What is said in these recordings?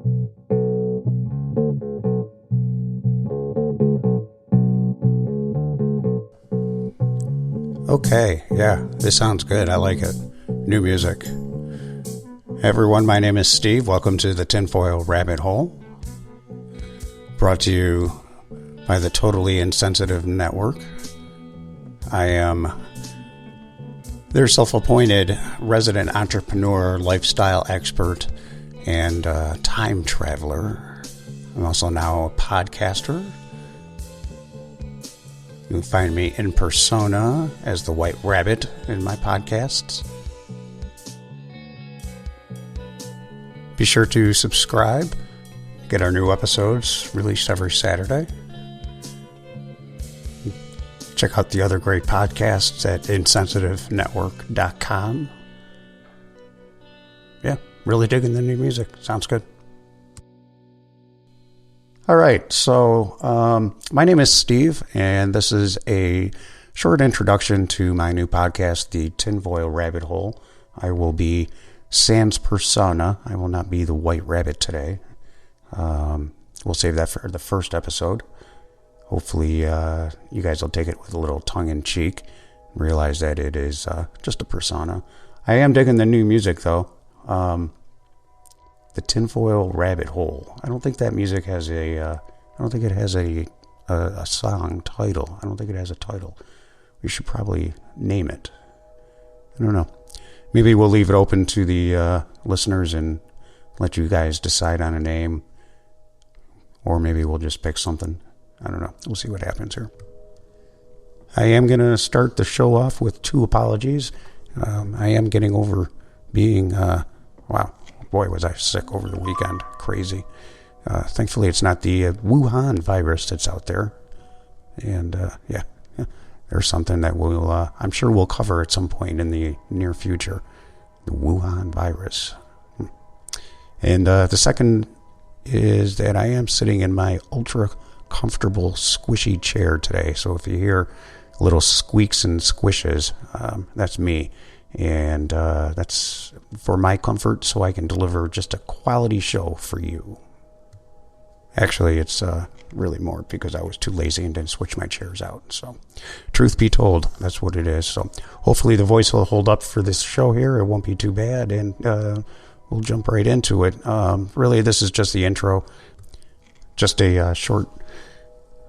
Okay, yeah, this sounds good. I like it. New music. Hey everyone, my name is Steve. Welcome to the Tinfoil Rabbit Hole. Brought to you by the Totally Insensitive Network. I am their self-appointed resident entrepreneur, lifestyle expert, and time traveler. I'm also now a podcaster. You can find me in persona as the White Rabbit in my podcasts. Be sure to subscribe. Get our new episodes released every Saturday. Check out the other great podcasts at insensitivenetwork.com. Yeah, really digging the new music. Sounds good. All right, so my name is Steve, and this is a short introduction to my new podcast, the Tinfoil Rabbit Hole. I will be Sans persona. I will not be the White Rabbit today. We'll save that for the first episode. Hopefully, you guys will take it with a little tongue-in-cheek, realize that it is just a persona. I am digging the new music, though. The Tinfoil Rabbit Hole. I don't think that music has I don't think it has a song title. I don't think it has a title. We should probably name it. I don't know. Maybe we'll leave it open to the listeners and let you guys decide on a name. Or maybe we'll just pick something. I don't know. We'll see what happens here. I am going to start the show off with 2 apologies. I am getting over being, wow, boy, was I sick over the weekend. Crazy. Thankfully, it's not the Wuhan Virus that's out there. And, yeah, there's something that we'll, I'm sure we'll cover at some point in the near future. The Wuhan Virus. And the second is that I am sitting in my ultra comfortable squishy chair today. So if you hear little squeaks and squishes, that's me. And that's for my comfort, so I can deliver just a quality show for you. Actually, it's really more because I was too lazy and didn't switch my chairs out. So, truth be told, that's what it is. So, hopefully the voice will hold up for this show here. It won't be too bad, and we'll jump right into it. Really, this is just the intro. Just a short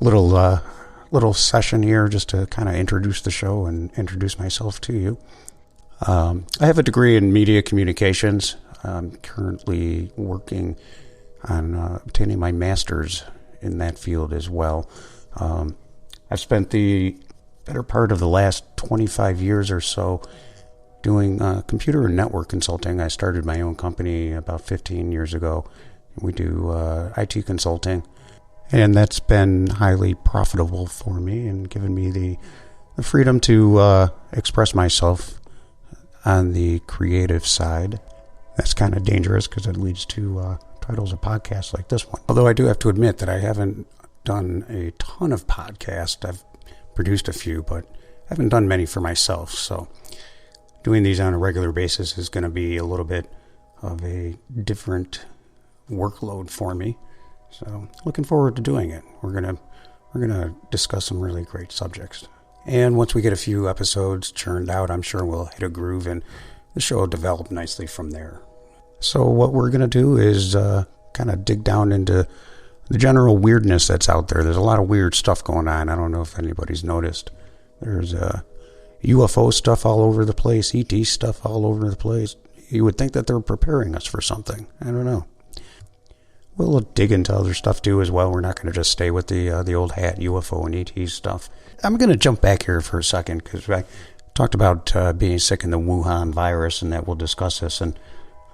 little session here just to kind of introduce the show and introduce myself to you. I have a degree in media communications. I'm currently working on obtaining my master's in that field as well. I've spent the better part of the last 25 years or so doing computer and network consulting. I started my own company about 15 years ago. We do IT consulting, and that's been highly profitable for me and given me the freedom to express myself on the creative side. That's kind of dangerous because it leads to titles of podcasts like this one. Although I do have to admit that I haven't done a ton of podcasts. I've produced a few, but I haven't done many for myself. So doing these on a regular basis is going to be a little bit of a different workload for me. So looking forward to doing it. We're gonna discuss some really great subjects. And once we get a few episodes churned out, I'm sure we'll hit a groove and the show will develop nicely from there. So what we're going to do is kind of dig down into the general weirdness that's out there. There's a lot of weird stuff going on. I don't know if anybody's noticed. There's UFO stuff all over the place, ET stuff all over the place. You would think that they're preparing us for something. I don't know. We'll dig into other stuff too as well. We're not going to just stay with the old hat UFO and ET stuff. I'm going to jump back here for a second because I talked about being sick in the Wuhan virus, and that we'll discuss this. And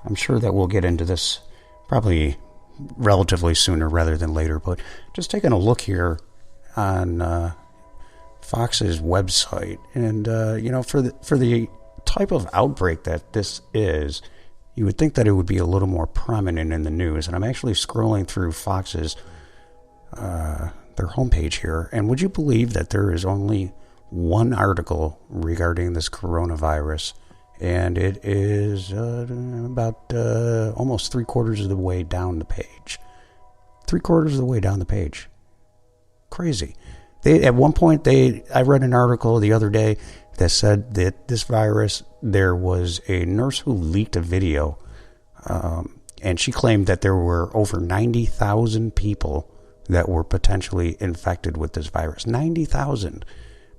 I'm sure that we'll get into this probably relatively sooner rather than later. But just taking a look here on Fox's website, and for the type of outbreak that this is, you would think that it would be a little more prominent in the news. And I'm actually scrolling through Fox's their homepage here, and would you believe that there is only one article regarding this coronavirus and it is about almost 3/4 of the way down the page. 3/4 of the way down the page. Crazy. At one point, I read an article the other day that said that this virus, there was a nurse who leaked a video, and she claimed that there were over 90,000 people that were potentially infected with this virus. 90,000.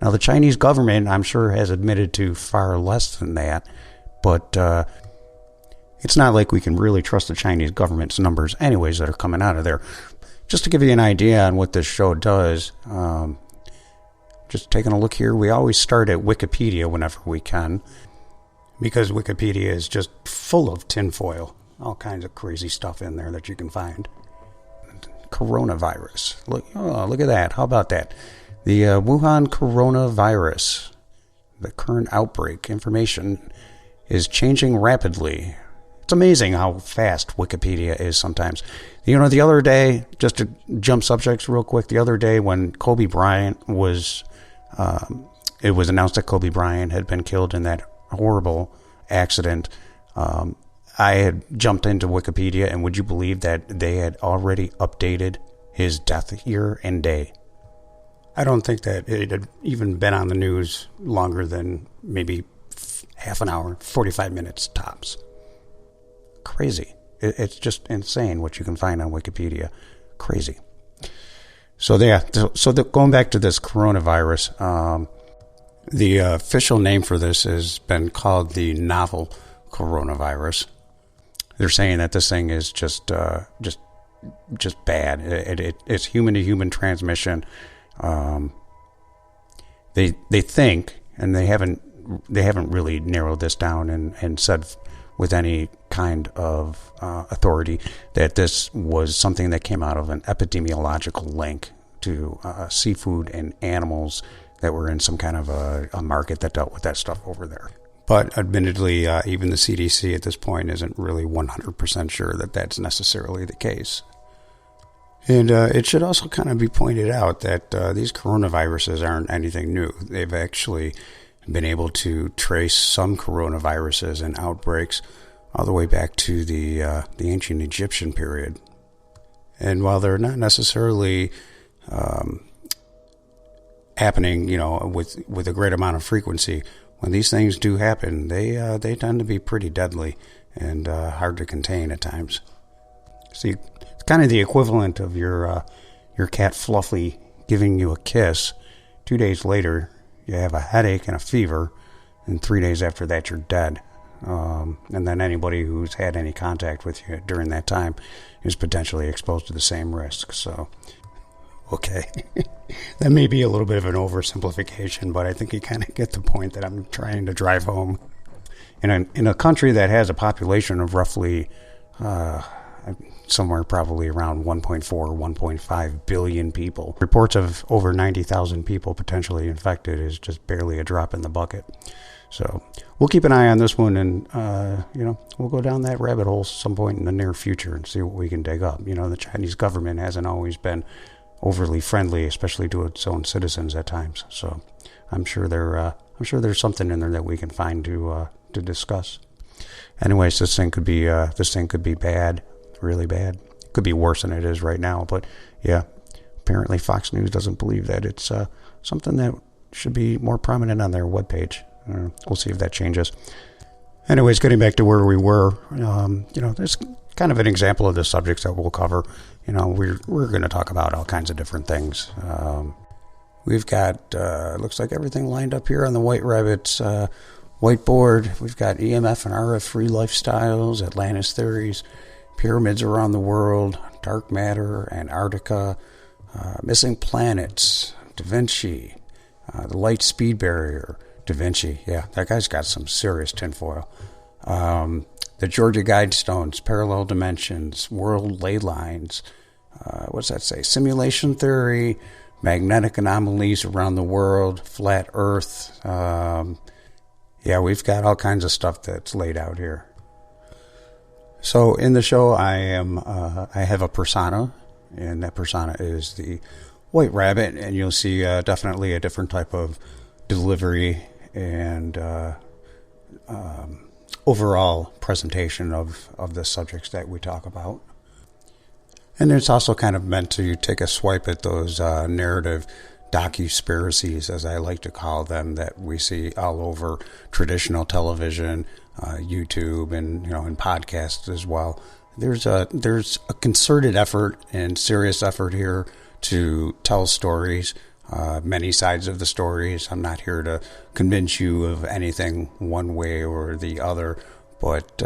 Now, the Chinese government, I'm sure, has admitted to far less than that, but it's not like we can really trust the Chinese government's numbers anyways that are coming out of there. Just to give you an idea on what this show does, just taking a look here, we always start at Wikipedia whenever we can, because Wikipedia is just full of tinfoil, all kinds of crazy stuff in there that you can find. Coronavirus. Look at that. How about that? The Wuhan coronavirus, the current outbreak information is changing rapidly. It's amazing how fast Wikipedia is sometimes. You know, the other day, just to jump subjects real quick, the other day when Kobe Bryant was, it was announced that Kobe Bryant had been killed in that horrible accident, I had jumped into Wikipedia, and would you believe that they had already updated his death year and day? I don't think that it had even been on the news longer than maybe half an hour, 45 minutes tops. Crazy. It's just insane what you can find on Wikipedia. Crazy. So going back to this coronavirus, the official name for this has been called the novel coronavirus. They're saying that this thing is just bad. It's human to human transmission. They think, and they haven't really narrowed this down and said with any kind of authority that this was something that came out of an epidemiological link to seafood and animals that were in some kind of a market that dealt with that stuff over there. But admittedly, even the CDC at this point isn't really 100% sure that that's necessarily the case. And it should also kind of be pointed out that these coronaviruses aren't anything new. They've actually been able to trace some coronaviruses and outbreaks all the way back to the ancient Egyptian period. And while they're not necessarily happening, with a great amount of frequency, when these things do happen, they tend to be pretty deadly and hard to contain at times. See, it's kind of the equivalent of your cat Fluffy giving you a kiss. 2 days later, you have a headache and a fever, and 3 days after that, you're dead. And then anybody who's had any contact with you during that time is potentially exposed to the same risk. So, okay, that may be a little bit of an oversimplification, but I think you kind of get the point that I'm trying to drive home. In a country that has a population of roughly somewhere probably around 1.4 or 1.5 billion people, reports of over 90,000 people potentially infected is just barely a drop in the bucket. So we'll keep an eye on this one, and we'll go down that rabbit hole some point in the near future and see what we can dig up. The Chinese government hasn't always been overly friendly, especially to its own citizens at times. So I'm sure there's something in there that we can find to discuss. Anyways, this thing could be bad, really bad. It could be worse than it is right now. But yeah, apparently Fox News doesn't believe that it's something that should be more prominent on their webpage. We'll see if that changes. Anyways, getting back to where we were, there's kind of an example of the subjects that we'll cover. We're going to talk about all kinds of different things. We've got, looks like everything lined up here on the White Rabbit's whiteboard. We've got EMF and RF free lifestyles, Atlantis theories, pyramids around the world, dark matter, Antarctica, missing planets, Da Vinci, the light speed barrier, Da Vinci. Yeah, that guy's got some serious tinfoil. The Georgia Guidestones, parallel dimensions, world ley lines. What's that say? Simulation theory, magnetic anomalies around the world, flat Earth. Yeah, we've got all kinds of stuff that's laid out here. So in the show, I have a persona, and that persona is the White Rabbit, and you'll see definitely a different type of delivery and overall presentation of the subjects that we talk about. And it's also kind of meant to take a swipe at those narrative docuspiracies, as I like to call them, that we see all over traditional television, YouTube, and in podcasts as well. There's a concerted effort and serious effort here to tell stories, many sides of the stories. I'm not here to convince you of anything one way or the other, but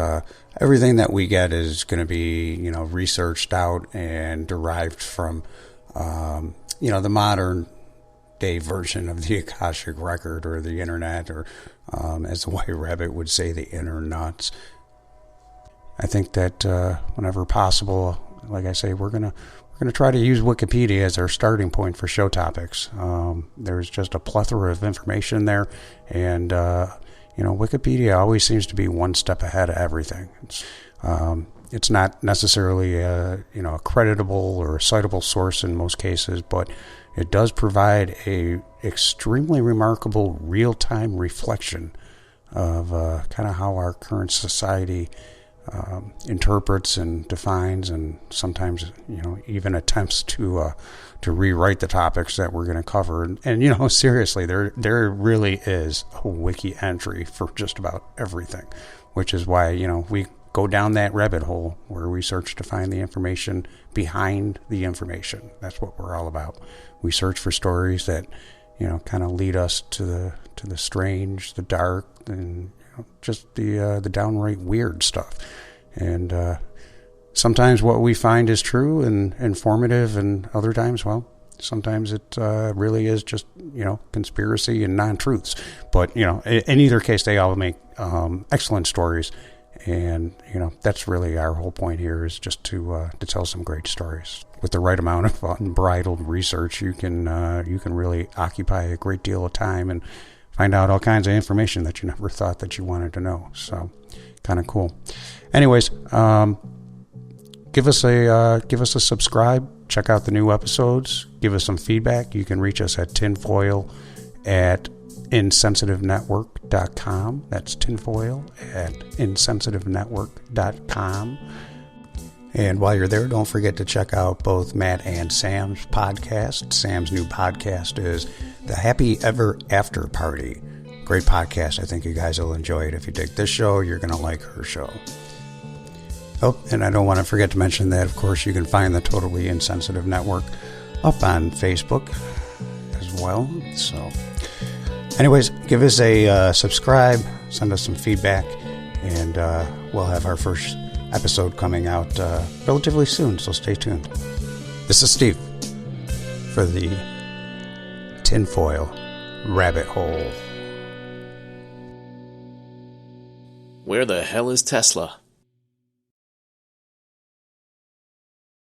everything that we get is going to be, researched out and derived from, the modern day version of the Akashic Record or the internet, or as the White Rabbit would say, the internuts. I think that whenever possible, like I say, we're gonna try to use Wikipedia as our starting point for show topics. There's just a plethora of information there, and Wikipedia always seems to be one step ahead of everything. It's not necessarily a creditable or a citable source in most cases, but it does provide a extremely remarkable real-time reflection of kind of how our current society interprets and defines, and sometimes even attempts to rewrite the topics that we're going to cover. And seriously, there really is a wiki entry for just about everything, which is why we go down that rabbit hole where we search to find the information behind the information. That's what we're all about. We search for stories that kind of lead us to the strange, the dark, and just the downright weird stuff. And sometimes what we find is true and informative, and other times, sometimes it really is just conspiracy and non-truths. But in either case, they all make excellent stories. And that's really our whole point here, is just to tell some great stories. With the right amount of unbridled research, you can really occupy a great deal of time and find out all kinds of information that you never thought that you wanted to know. So, kind of cool. Anyways, give us a subscribe. Check out the new episodes. Give us some feedback. You can reach us at tinfoil@insensitivenetwork.com. That's tinfoil@insensitivenetwork.com. And while you're there, don't forget to check out both Matt and Sam's podcast. Sam's new podcast is The Happy Ever After Party. Great podcast. I think you guys will enjoy it. If you dig this show, you're going to like her show. Oh, and I don't want to forget to mention that, of course, you can find the Totally Insensitive Network up on Facebook as well. So, anyways, give us a subscribe, send us some feedback, and we'll have our first episode coming out relatively soon, so stay tuned. This is Steve for the Tinfoil Rabbit Hole. Where the hell is Tesla?